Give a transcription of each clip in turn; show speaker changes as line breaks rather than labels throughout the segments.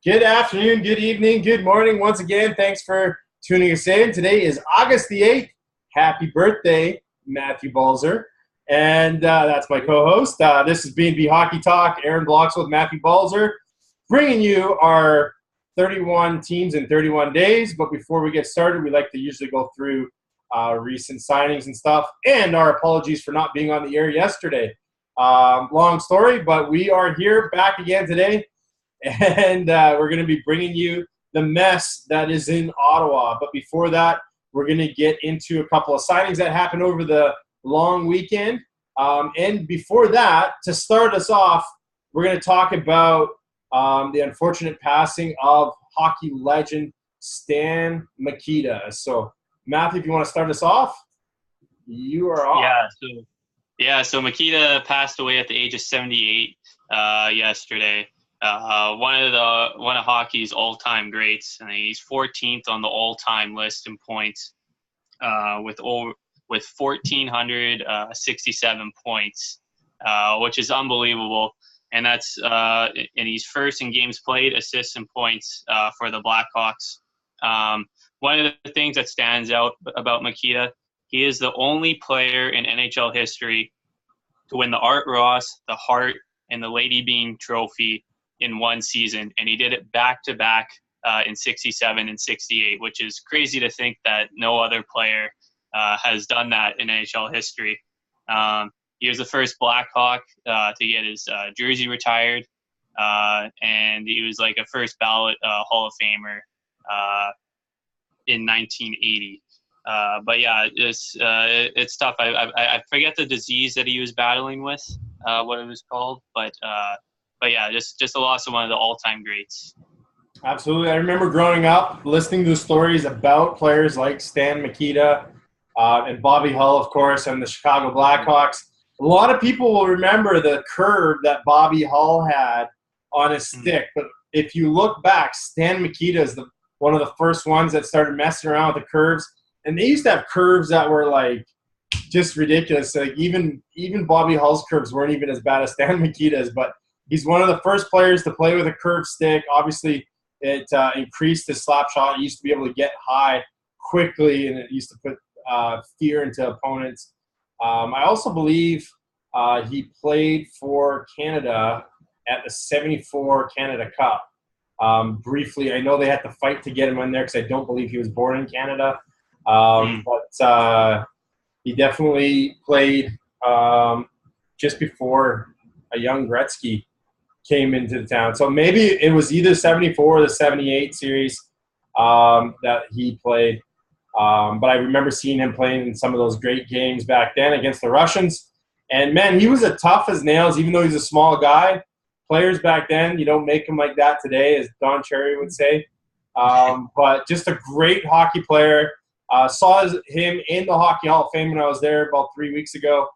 Good afternoon, good evening, good morning. Once again, thanks for tuning us in. Today is August the 8th. Happy birthday, Matthew Balzer. And that's my co-host. This is B&B Hockey Talk. Aaron Blocks with Matthew Balzer, bringing you our 31 teams in 31 days. But before we get started, we like to usually go through recent signings and stuff. And our apologies for not being on the air yesterday. Long story, but we are here back again today. And we're going to be bringing you the mess that is in Ottawa. But before that, we're going to get into a couple of signings that happened over the long weekend. And before that, to start us off, we're going to talk about the unfortunate passing of hockey legend Stan Mikita. So, Matthew, if you want to start us off, you are off.
So Mikita passed away at the age of 78 yesterday. One of hockey's all-time greats. I mean, he's 14th on the all-time list in points, with 1,467 points, which is unbelievable. And that's and he's first in games played, assists, and points for the Blackhawks. One of the things that stands out about Mikita, he is the only player in NHL history to win the Art Ross, the Hart, and the Lady Byng Trophy in one season, and he did it back-to-back in 67 and 68, which is crazy to think that no other player has done that in NHL history. He was the first Blackhawk to get his jersey retired, and he was like a first ballot Hall of Famer in 1980. But yeah, it's tough. I forget the disease that he was battling with, what it was called, but yeah, just a loss of one of the all-time greats.
Absolutely. I remember growing up listening to stories about players like Stan Mikita and Bobby Hull, of course, and the Chicago Blackhawks. A lot of people will remember the curve that Bobby Hull had on his stick. But if you look back, Stan Mikita is one of the first ones that started messing around with the curves. And they used to have curves that were like just ridiculous. Like even Bobby Hull's curves weren't even as bad as Stan Mikita's, but he's one of the first players to play with a curved stick. Obviously, it increased his slap shot. He used to be able to get high quickly, and it used to put fear into opponents. I also believe he played for Canada at the 74 Canada Cup. Briefly, I know they had to fight to get him in there because I don't believe he was born in Canada. But he definitely played just before a young Gretzky came into the town. So maybe it was either 74 or the 78 series that he played. But I remember seeing him playing in some of those great games back then against the Russians. And, man, he was as tough as nails, even though he's a small guy. Players back then, you don't make them like that today, as Don Cherry would say. But just a great hockey player. Saw him in the Hockey Hall of Fame when I was there about 3 weeks ago.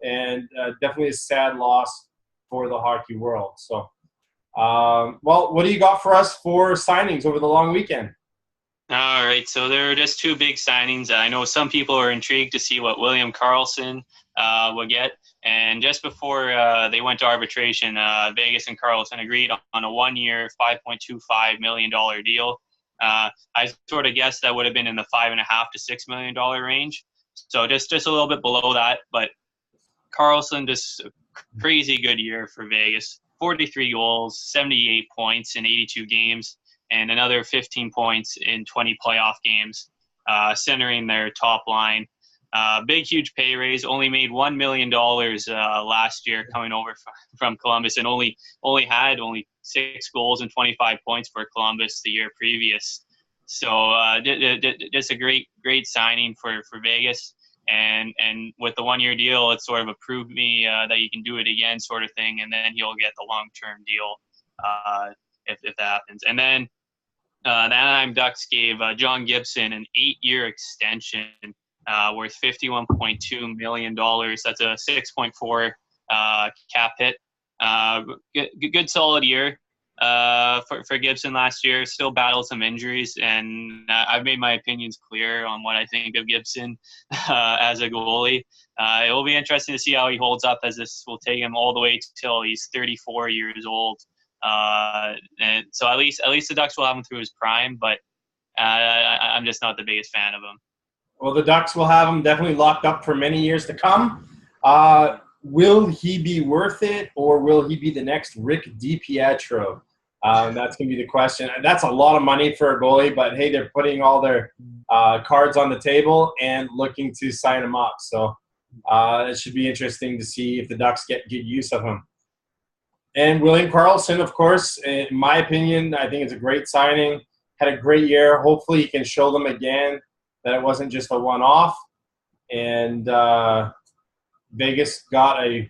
And definitely a sad loss for the hockey world. So, well, what do you got for us for signings over the long weekend?
All right, so there are just two big signings. I know some people are intrigued to see what William Karlsson will get. And just before they went to arbitration, Vegas and Karlsson agreed on a one-year, $5.25 million deal. I sort of guessed that would have been in the $5.5 to $6 million range. So just a little bit below that. But Karlsson, just a crazy good year for Vegas. 43 goals, 78 points in 82 games, and another 15 points in 20 playoff games, centering their top line. Big, huge pay raise. Only made $1 million last year coming over from Columbus, and only had 6 goals and 25 points for Columbus the year previous. So just a great signing for Vegas. And with the one-year deal, it's sort of approved me that you can do it again, sort of thing, and then he'll get the long-term deal if that happens. And then the Anaheim Ducks gave John Gibson an 8-year extension worth $51.2 million. That's a 6.4 cap hit. Good solid year for Gibson last year. Still battled some injuries, and I've made my opinions clear on what I think of Gibson as a goalie. It will be interesting to see how he holds up, as this will take him all the way till he's 34 years old. And so at least the Ducks will have him through his prime, but I'm just not the biggest fan of him.
Well, the Ducks will have him definitely locked up for many years to come. Will he be worth it, or will he be the next Rick DiPietro? That's going to be the question. That's a lot of money for a goalie, but hey, they're putting all their cards on the table and looking to sign him up. So it should be interesting to see if the Ducks get good use of him. And William Karlsson, of course, in my opinion, I think it's a great signing. Had a great year. Hopefully he can show them again that it wasn't just a one-off. And Vegas got a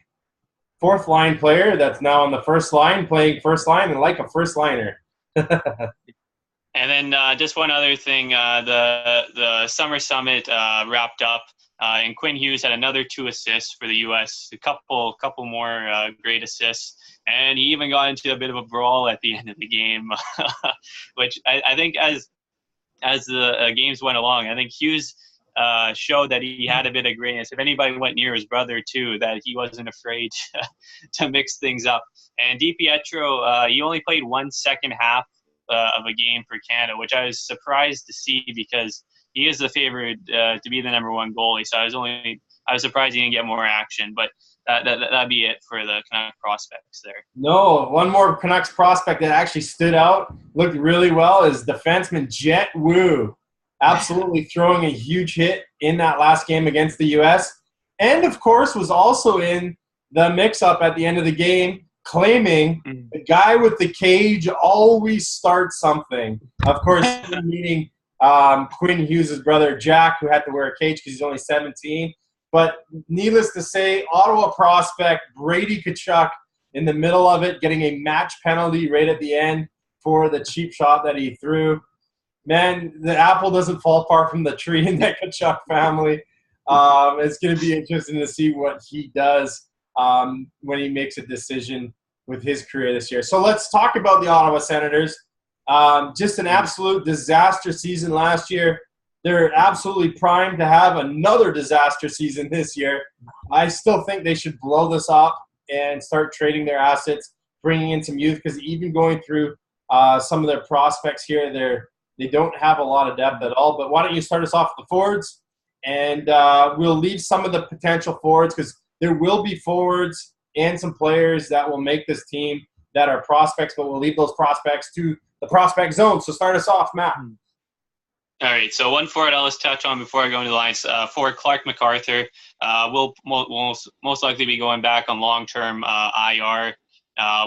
fourth-line player that's now on the first line, playing first line and like a first-liner.
And then just one other thing, the Summer Summit wrapped up, and Quinn Hughes had another 2 assists for the U.S., a couple more great assists. And he even got into a bit of a brawl at the end of the game, which I think as the games went along, I think Hughes showed that he had a bit of greatness. If anybody went near his brother too, that he wasn't afraid to mix things up. And DiPietro, he only played 1 second half of a game for Canada, which I was surprised to see because he is the favorite to be the number 1 goalie. So I was surprised he didn't get more action, but that'd be it for the Canucks prospects there.
No, one more Canucks prospect that actually stood out, looked really well, is defenseman Jet Wu. Absolutely throwing a huge hit in that last game against the U.S. And, of course, was also in the mix-up at the end of the game, claiming the guy with the cage always starts something. Of course, meaning Quinn Hughes' brother Jack, who had to wear a cage because he's only 17. But needless to say, Ottawa prospect Brady Tkachuk in the middle of it, getting a match penalty right at the end for the cheap shot that he threw. Man, the apple doesn't fall far from the tree in that Tkachuk family. It's going to be interesting to see what he does when he makes a decision with his career this year. So let's talk about the Ottawa Senators. Just an absolute disaster season last year. They're absolutely primed to have another disaster season this year. I still think they should blow this up and start trading their assets, bringing in some youth, because even going through some of their prospects here, they don't have a lot of depth at all. But why don't you start us off with the forwards? And we'll leave some of the potential forwards, because there will be forwards and some players that will make this team that are prospects, but we'll leave those prospects to the prospect zone. So start us off, Matt.
All right, so one forward I'll just touch on before I go into the lines. Forward Clark MacArthur will most likely be going back on long-term IR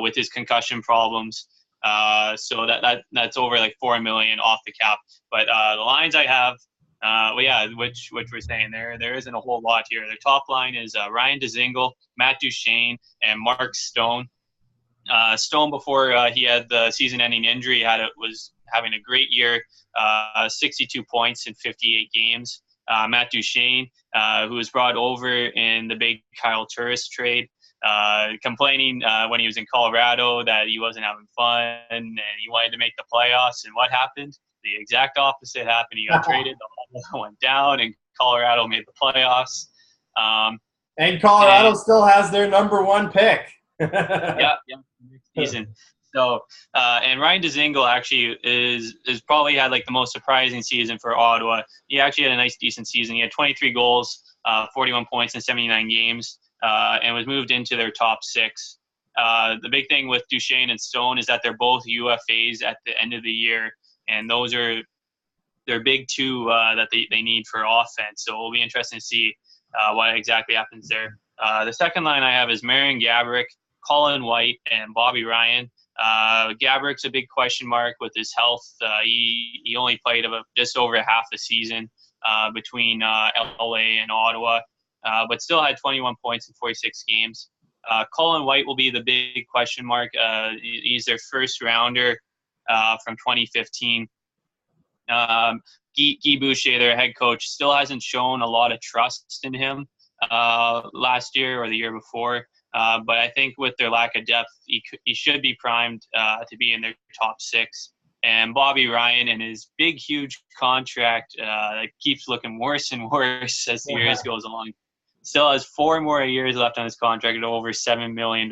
with his concussion problems. So that's over like $4 million off the cap. But the lines I have, which we're saying there isn't a whole lot here. Their top line is Ryan Dzingel, Matt Duchene, and Mark Stone. Stone, before he had the season-ending injury, was having a great year, 62 points in 58 games. Matt Duchene, who was brought over in the big Kyle Turris trade, complaining when he was in Colorado that he wasn't having fun and he wanted to make the playoffs. And what happened? The exact opposite happened. He got traded, the ball went down, and Colorado made the playoffs.
And Colorado still has their number 1 pick.
Yeah, season. So, and Ryan Dzingel actually is probably had like the most surprising season for Ottawa. He actually had a nice, decent season. He had 23 goals, 41 points in 79 games, and was moved into their top 6. The big thing with Duchene and Stone is that they're both UFAs at the end of the year, and those are their big 2 that they need for offense. So it'll be interesting to see what exactly happens there. The second line I have is Marian Gaborik, Colin White, and Bobby Ryan. Gaborik's a big question mark with his health. He only played just over half the season between LA and Ottawa, but still had 21 points in 46 games. Colin White will be the big question mark. He's their first rounder from 2015. Guy Boucher, their head coach, still hasn't shown a lot of trust in him last year or the year before. But I think with their lack of depth, he should be primed to be in their top 6. And Bobby Ryan and his big, huge contract that keeps looking worse and worse as the years goes along. Still has 4 more years left on his contract at over $7 million.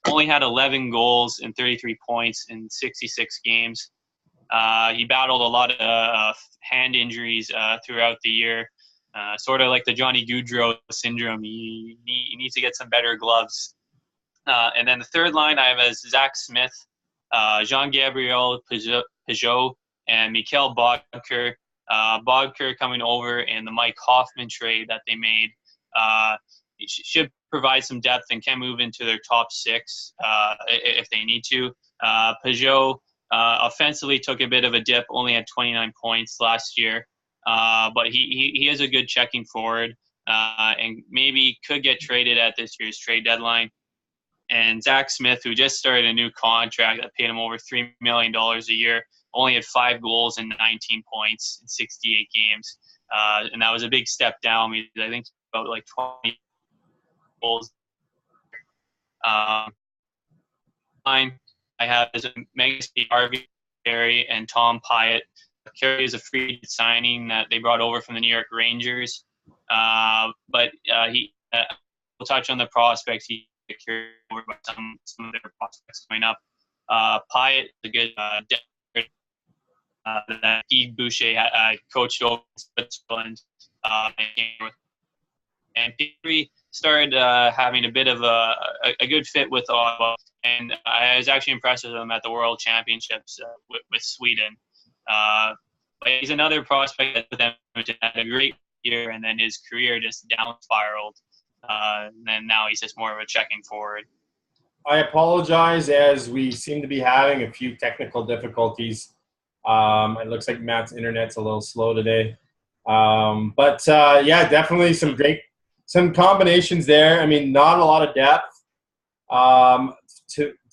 only had 11 goals and 33 points in 66 games. He battled a lot of hand injuries throughout the year, sort of like the Johnny Gaudreau syndrome. He needs to get some better gloves. And then the third line I have as Zach Smith, Jean-Gabriel Peugeot, and Mikhail Bodker. Bodker coming over in the Mike Hoffman trade that they made. Should provide some depth and can move into their top six if they need to. Peugeot offensively took a bit of a dip, only had 29 points last year. But he is a good checking forward and maybe could get traded at this year's trade deadline. And Zach Smith, who just started a new contract that paid him over $3 million a year, only had 5 goals and 19 points in 68 games. And that was a big step down. I think about like 20 goals. Line I have is Megasky, Harvey Carey, and Tom Pyatt. Carey is a free signing that they brought over from the New York Rangers. But we'll touch on the prospects. He carried over by some of their prospects coming up. Pyatt is a good depth that Guy Boucher coached over in Switzerland. And Petrie started having a bit of a good fit with Ottawa, and I was actually impressed with him at the World Championships with Sweden. But he's another prospect that put them had a great year, and then his career just down spiraled. And then now he's just more of a checking forward.
I apologize as we seem to be having a few technical difficulties. It looks like Matt's internet's a little slow today. But definitely some combinations there. I mean, not a lot of depth.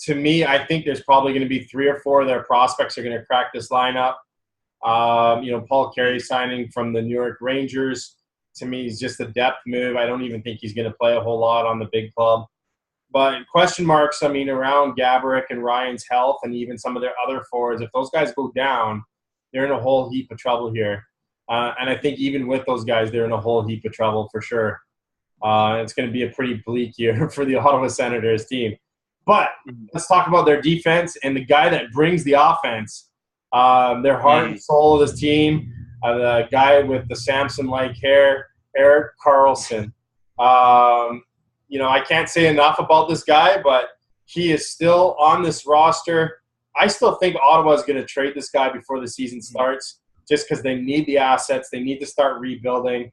To me, I think there's probably going to be 3 or 4 of their prospects are going to crack this lineup. Paul Carey signing from the New York Rangers, to me, is just a depth move. I don't even think he's going to play a whole lot on the big club. But question marks, around Gaborik and Ryan's health and even some of their other forwards, if those guys go down, they're in a whole heap of trouble here. And I think even with those guys, they're in a whole heap of trouble for sure. It's going to be a pretty bleak year for the Ottawa Senators team. But let's talk about their defense and the guy that brings the offense. Their heart and soul of this team, the guy with the Samson-like hair, Erik Karlsson. I can't say enough about this guy, but he is still on this roster. I still think Ottawa is going to trade this guy before the season starts just because they need the assets. They need to start rebuilding.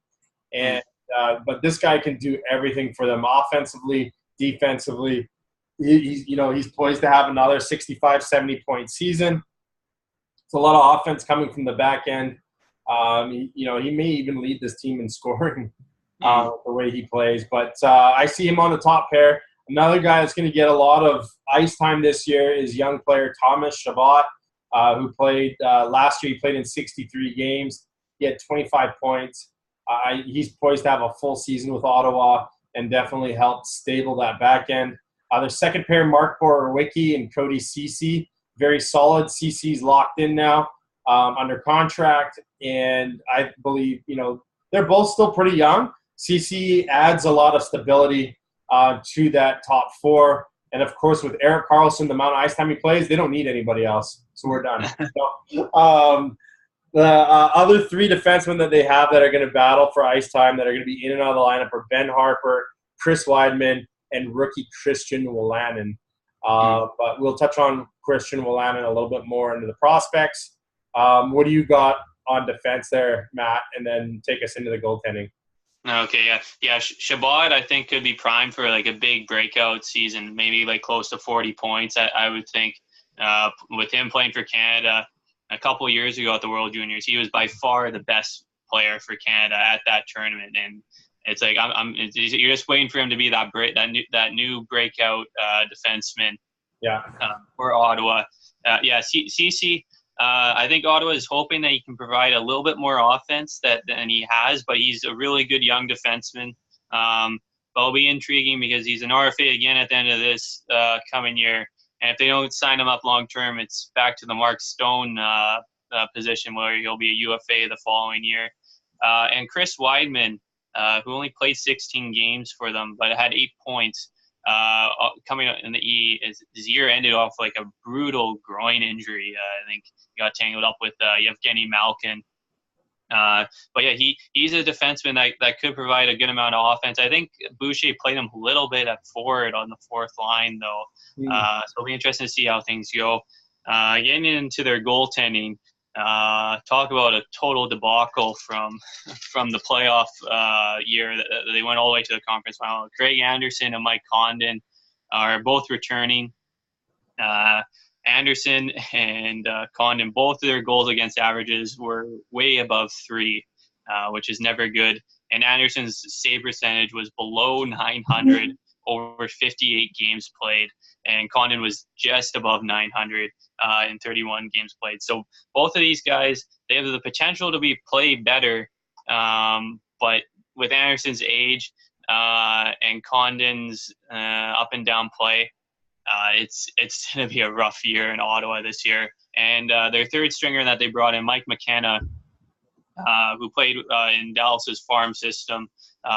And but this guy can do everything for them offensively, defensively. He's poised to have another 65, 70-point season. It's a lot of offense coming from the back end. He may even lead this team in scoring the way he plays. But I see him on the top pair. Another guy that's going to get a lot of ice time this year is young player Thomas Chabot, who played last year. He played in 63 games. He had 25 points. He's poised to have a full season with Ottawa and definitely help stable that back end. Their second pair, Mark Borowiecki and Cody Ceci, very solid. Ceci's locked in now under contract, and I believe they're both still pretty young. Ceci adds a lot of stability to that top 4. And, of course, with Erik Karlsson, the amount of ice time he plays, they don't need anybody else. So we're done. The other 3 defensemen that they have that are going to battle for ice time that are going to be in and out of the lineup are Ben Harpur, Chris Weidman, and rookie Christian Wolanin. But we'll touch on Christian Wolanin a little bit more into the prospects. What do you got on defense there, Matt? And then take us into the goaltending.
Okay, yeah. Chabot, I think, could be primed for like a big breakout season, maybe like close to 40 points. I would think with him playing for Canada a couple of years ago at the World Juniors, he was by far the best player for Canada at that tournament. And it's like you're just waiting for him to be that new breakout defenseman.
Yeah.
For Ottawa. Ceci. I think Ottawa is hoping that he can provide a little bit more offense than he has, but he's a really good young defenseman. But it'll be intriguing because he's an RFA again at the end of this coming year. And if they don't sign him up long term, it's back to the Mark Stone position where he'll be a UFA the following year. And Chris Weidman, who only played 16 games for them but had 8 points. coming in the E. His year ended off like a brutal groin injury. I think he got tangled up with Yevgeny Malkin. But yeah, he's a defenseman that could provide a good amount of offense. I think Boucher played him a little bit at forward on the fourth line, though. So it'll be interesting to see how things go. Getting into their goaltending, talk about a total debacle from the playoff year. They went all the way to the conference final. Craig Anderson and Mike Condon are both returning. Anderson and Condon, both of their goals against averages were way above 3, which is never good. And Anderson's save percentage was below 900 over 58 games played. And Condon was just above 900 in 31 games played. So both of these guys, they have the potential to play better. But with Anderson's age and Condon's up and down play, it's going to be a rough year in Ottawa this year. And their third stringer that they brought in, Mike McKenna, who played in Dallas's farm system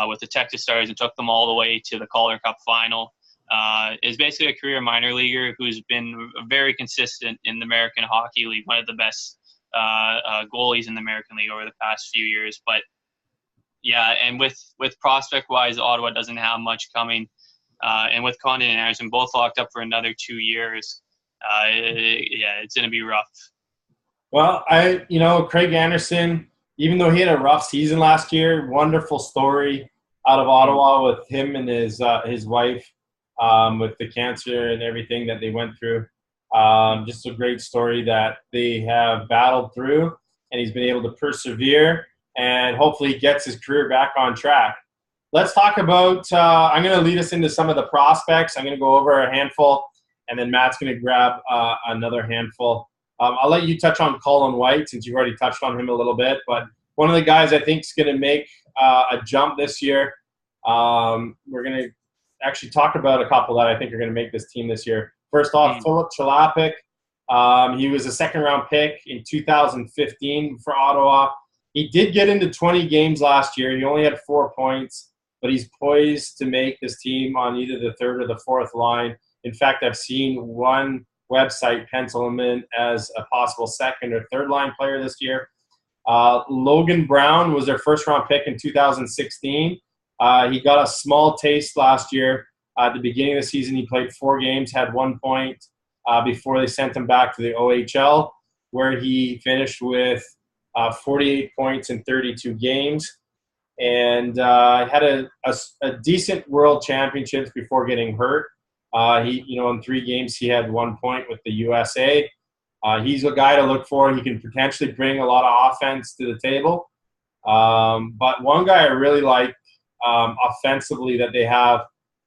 with the Texas Stars and took them all the way to the Calder Cup final, is basically a career minor leaguer who's been very consistent in the American Hockey League, one of the best goalies in the American League over the past few years. But yeah, and with prospect-wise, Ottawa doesn't have much coming. And with Condon and Anderson both locked up for another 2 years, it's going to be rough.
Well, Craig Anderson, even though he had a rough season last year, wonderful story out of Ottawa with him and his wife with the cancer and everything that they went through. Just a great story that they have battled through, and he's been able to persevere and hopefully gets his career back on track. Let's talk about I'm going to lead us into some of the prospects. I'm going to go over a handful, and then Matt's going to grab another handful. I'll let you touch on Colin White since you've already touched on him a little bit. But one of the guys I think is going to make a jump this year. We're going to actually talk about a couple that I think are going to make this team this year. First off, Philip Chalapik. He was a second-round pick in 2015 for Ottawa. He did get into 20 games last year. He only had 4 points. But he's poised to make this team on either the third or the fourth line. In fact, I've seen one website pencil him in as a possible second or third line player this year. Logan Brown was their first-round pick in 2016. He got a small taste last year. At the beginning of the season, he played 4 games, had 1 point before they sent him back to the OHL, where he finished with 48 points in 32 games. And had a decent World Championships before getting hurt. In 3 games he had 1 point with the USA. He's a guy to look for. He can potentially bring a lot of offense to the table. But one guy I really like offensively that they have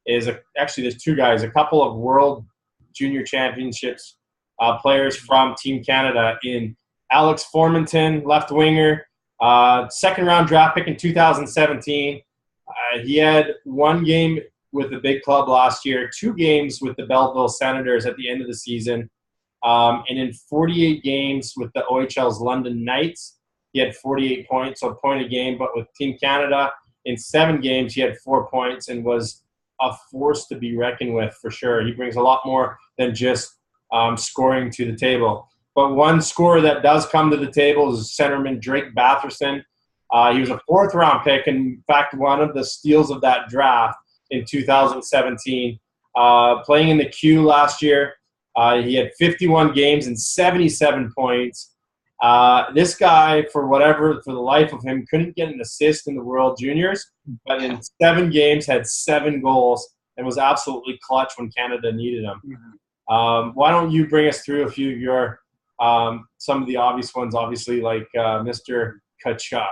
is actually there's 2 guys, a couple of World Junior Championships players from Team Canada in Alex Formanton, left winger. Second-round draft pick in 2017. He had 1 game with the big club last year, 2 games with the Belleville Senators at the end of the season. And in 48 games with the OHL's London Knights, he had 48 points, so a point a game. But with Team Canada, in 7 games, he had 4 points and was a force to be reckoned with for sure. He brings a lot more than just scoring to the table. But one scorer that does come to the table is centerman Drake Batherson. He was a 4th-round pick, and in fact, one of the steals of that draft in 2017. Playing in the Q last year, he had 51 games and 77 points. This guy, for the life of him, couldn't get an assist in the World Juniors, but in 7 games had 7 goals and was absolutely clutch when Canada needed him. Why don't you bring us through a few of your some of the obvious ones, obviously, like Mr. Tkachuk.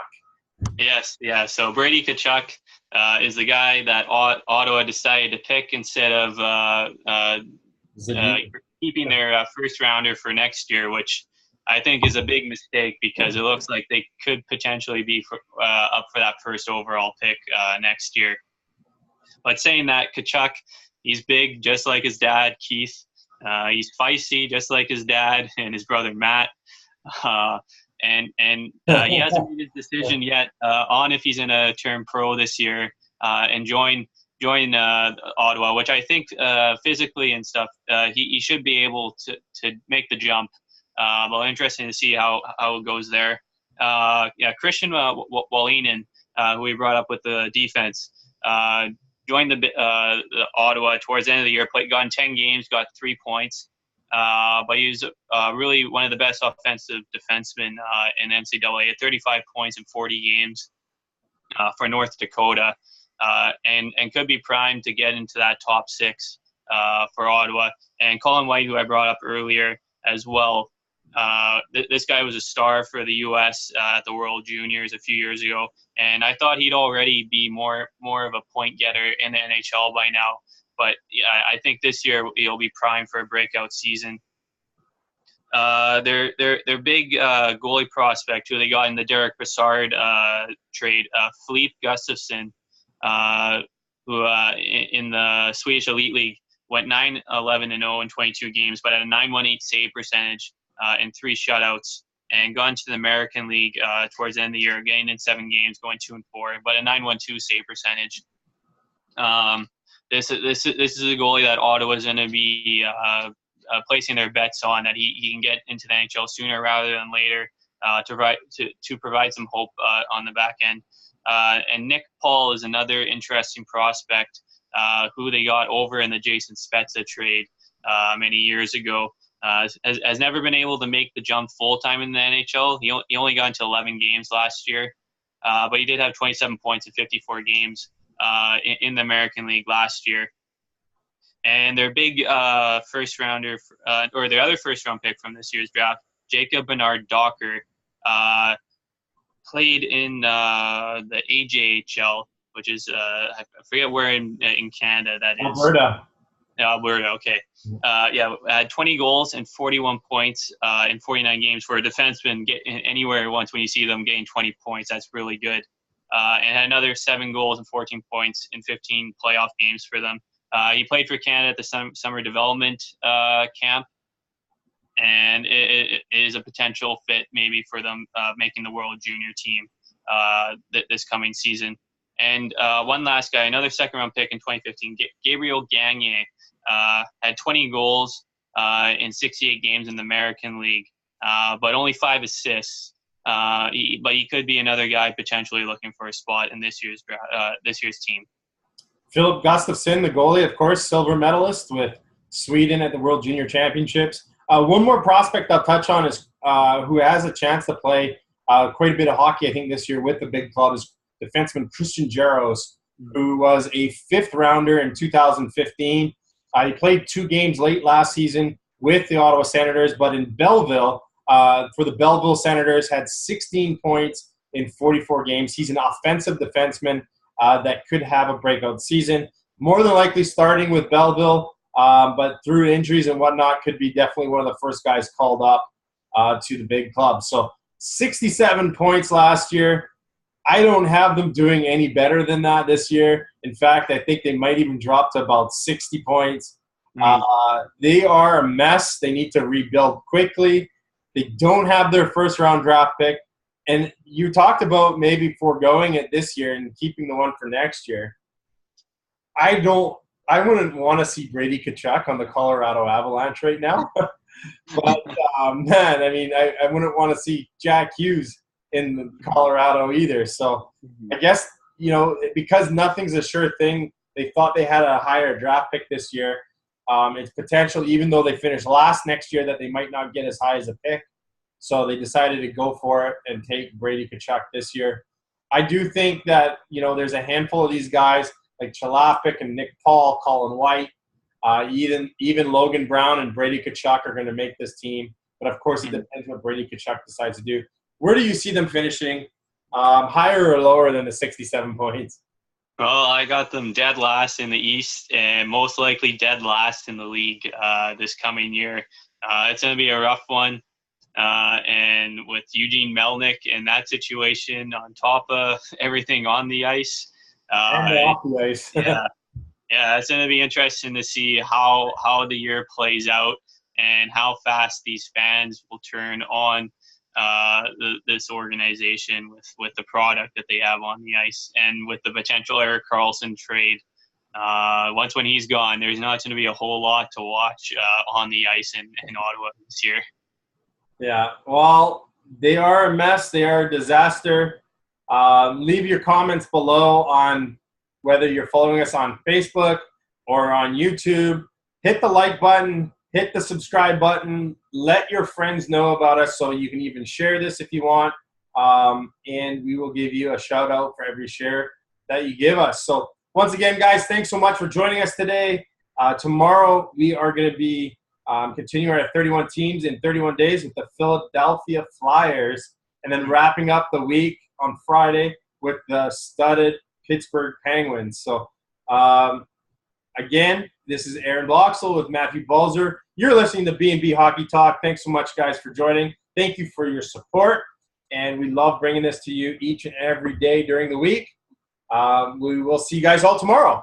Yes, yeah. So Brady Tkachuk is the guy that Ottawa decided to pick instead of keeping their first rounder for next year, which I think is a big mistake because it looks like they could potentially be up for that first overall pick next year. But saying that, Tkachuk, he's big, just like his dad, Keith. He's feisty, just like his dad and his brother Matt. And he hasn't made his decision yet on if he's going to turn pro this year and join join Ottawa, which I think physically and stuff, he should be able to make the jump. Well, interesting to see how it goes there. Christian Wallinen, who we brought up with the defense, joined the Ottawa towards the end of the year. Got in 10 games, got 3 points. But he was really one of the best offensive defensemen in NCAA. At 35 points in 40 games for North Dakota, and could be primed to get into that top 6 for Ottawa. And Colin White, who I brought up earlier as well. This guy was a star for the U.S. At the World Juniors a few years ago, and I thought he'd already be more of a point getter in the NHL by now. But yeah, I think this year he'll be primed for a breakout season. Their big goalie prospect who they got in the Derek Brassard trade, Philippe Gustafsson, who in the Swedish Elite League went 9-11-0 in 22 games, but had a 918 save percentage in 3 shutouts, and gone to the American League towards the end of the year, getting in 7 games, going 2-4, but a 912 save percentage. This is a goalie that Ottawa is going to be placing their bets on, that he can get into the NHL sooner rather than later to provide some hope on the back end. And Nick Paul is another interesting prospect who they got over in the Jason Spezza trade many years ago. Has never been able to make the jump full-time in the NHL. He only got into 11 games last year, but he did have 27 points in 54 games in the American League last year. And their big first rounder, or their other first round pick from this year's draft, Jacob Bernard Docker, played in the AJHL, which is I forget where in Canada that is. Alberta, okay. Had 20 goals and 41 points in 49 games. For a defenseman, get anywhere once when you see them getting 20 points, that's really good. And had another 7 goals and 14 points in 15 playoff games for them. He played for Canada at the summer development camp, and it is a potential fit maybe for them making the World Junior team this coming season. And one last guy, another second-round pick in 2015, Gabriel Gagné, had 20 goals in 68 games in the American League, but only 5 assists. But he could be another guy potentially looking for a spot in this year's team.
Philip Gustafsson, the goalie, of course, silver medalist with Sweden at the World Junior Championships. One more prospect I'll touch on is who has a chance to play quite a bit of hockey, I think, this year with the big club, is defenseman Christian Jaros, who was a 5th rounder in 2015. He played 2 games late last season with the Ottawa Senators, but in Belleville, for the Belleville Senators, had 16 points in 44 games. He's an offensive defenseman that could have a breakout season. More than likely starting with Belleville, but through injuries and whatnot, could be definitely one of the first guys called up to the big club. So 67 points last year. I don't have them doing any better than that this year. In fact, I think they might even drop to about 60 points. They are a mess. They need to rebuild quickly. They don't have their first-round draft pick. And you talked about maybe foregoing it this year and keeping the one for next year. I wouldn't want to see Brady Tkachuk on the Colorado Avalanche right now. But, man, I mean, I wouldn't want to see Jack Hughes in Colorado either. So I guess, because nothing's a sure thing, they thought they had a higher draft pick this year. It's potential, even though they finish last next year, that they might not get as high as a pick. So they decided to go for it and take Brady Tkachuk this year. I do think that, there's a handful of these guys like Chalapik and Nick Paul, Colin White, even Logan Brown and Brady Tkachuk are going to make this team. But, of course, it depends what Brady Tkachuk decides to do. Where do you see them finishing, higher or lower than the 67 points?
Well, I got them dead last in the East and most likely dead last in the league this coming year. It's going to be a rough one. And with Eugene Melnick and that situation on top of everything on the ice.
And off the ice.
Yeah, it's going to be interesting to see how the year plays out and how fast these fans will turn on this organization with the product that they have on the ice, and with the potential Erik Karlsson trade once when he's gone, there's not going to be a whole lot to watch on the ice in Ottawa this year.
Yeah, well, they are a mess. They are a disaster. Leave your comments below on whether you're following us on Facebook or on YouTube. Hit the like button. Hit the subscribe button. Let your friends know about us so you can even share this if you want. And we will give you a shout out for every share that you give us. So once again, guys, thanks so much for joining us today. Tomorrow we are going to be continuing our 31 teams in 31 days with the Philadelphia Flyers, and then wrapping up the week on Friday with the studded Pittsburgh Penguins. So again, this is Aaron Bloxel with Matthew Balzer. You're listening to B&B Hockey Talk. Thanks so much, guys, for joining. Thank you for your support, and we love bringing this to you each and every day during the week. We will see you guys all tomorrow.